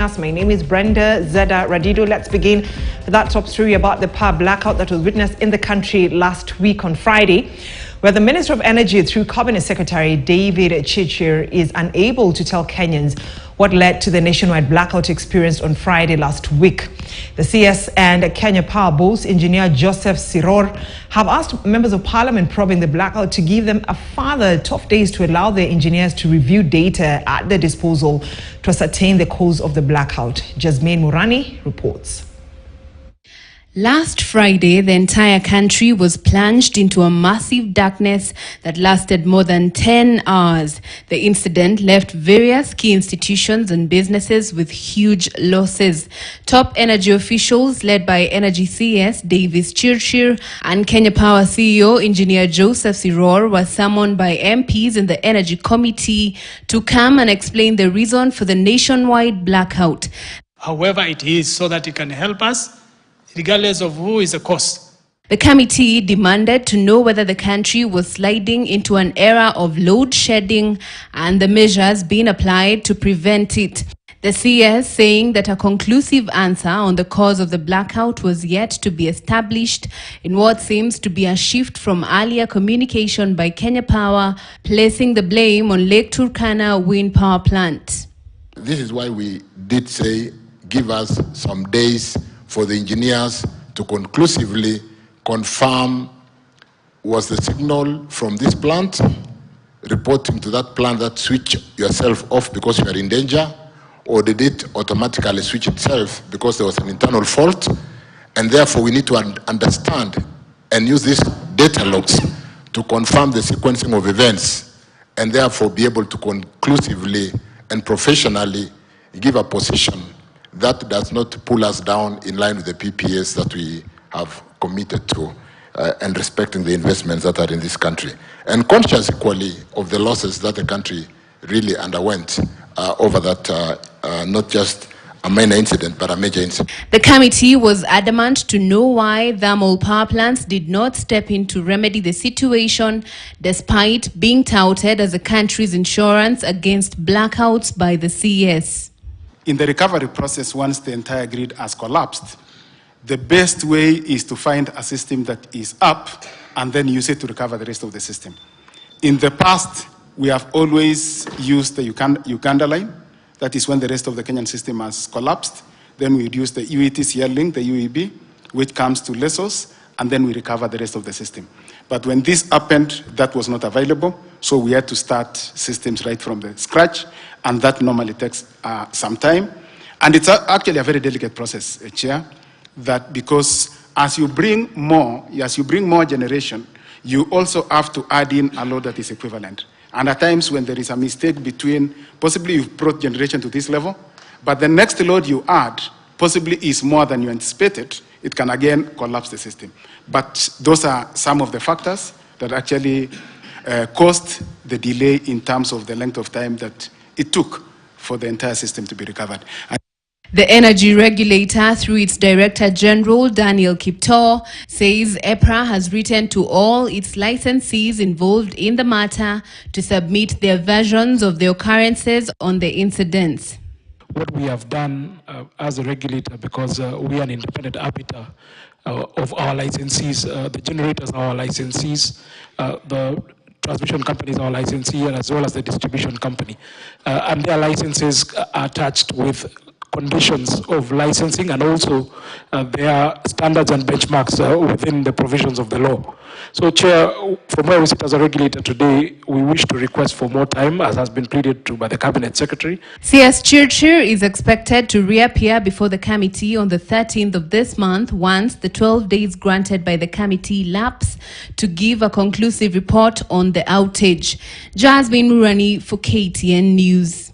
My name is Brenda Zeda Radido. Let's begin with that top story about the power blackout that was witnessed in the country last week on Friday, where the Minister of Energy through Cabinet Secretary Davis Chirchir is unable to tell Kenyans what led to the nationwide blackout experienced on Friday last week. The CS and Kenya Power Board's engineer Joseph Siror have asked members of parliament probing the blackout to give them a further 12 days to allow their engineers to review data at their disposal to ascertain the cause of the blackout. Jasmine Murani reports. Last Friday, the entire country was plunged into a massive darkness that lasted more than 10 hours. The incident left various key institutions and businesses with huge losses. Top energy officials led by Energy CS Davis Chirchir and Kenya Power CEO Engineer Joseph Siror were summoned by MPs in the Energy Committee to come and explain the reason for the nationwide blackout. However it is, so that it can help us, regardless of who is the cause. The committee demanded to know whether the country was sliding into an era of load shedding and the measures being applied to prevent it. The CS saying that a conclusive answer on the cause of the blackout was yet to be established in what seems to be a shift from earlier communication by Kenya Power, placing the blame on Lake Turkana wind power plant. This is why we did say, give us some days for the engineers to conclusively confirm was the signal from this plant, reporting to that plant that switch yourself off because you are in danger, or did it automatically switch itself because there was an internal fault? And therefore we need to understand and use these data logs to confirm the sequencing of events and therefore be able to conclusively and professionally give a position that does not pull us down in line with the PPAs that we have committed to and respecting the investments that are in this country. And conscious equally of the losses that the country really underwent over that, not just a minor incident, but a major incident. The committee was adamant to know why thermal power plants did not step in to remedy the situation, despite being touted as the country's insurance against blackouts by the CS. In the recovery process, once the entire grid has collapsed, the best way is to find a system that is up and then use it to recover the rest of the system. In the past, we have always used the Uganda line. That is when the rest of the Kenyan system has collapsed. Then we use the UETCL link, the UEB, which comes to Lesos, and then we recover the rest of the system. But when this happened, that was not available, so we had to start systems right from the scratch, and that normally takes some time. And it's actually a very delicate process, Chair, that because as you bring more generation, you also have to add in a load that is equivalent. And at times when there is a mistake between, possibly you've brought generation to this level, but the next load you add possibly is more than you anticipated, it can again collapse the system. But those are some of the factors that actually caused the delay in terms of the length of time that it took for the entire system to be recovered. The energy regulator, through its Director General Daniel Kiptoo, says EPRA has written to all its licensees involved in the matter to submit their versions of the occurrences on the incidents. What we have done as a regulator, because we are an independent arbiter of our licensees, the generators are our licensees, the transmission companies are our licensee, as well as the distribution company. And their licenses are attached with conditions of licensing and also their standards and benchmarks within the provisions of the law. So, Chair, from where we sit as a regulator today, we wish to request for more time, as has been pleaded to by the Cabinet Secretary. CS Chirchir is expected to reappear before the committee on the 13th of this month once the 12 days granted by the committee lapse to give a conclusive report on the outage. Jasmine Murani for KTN News.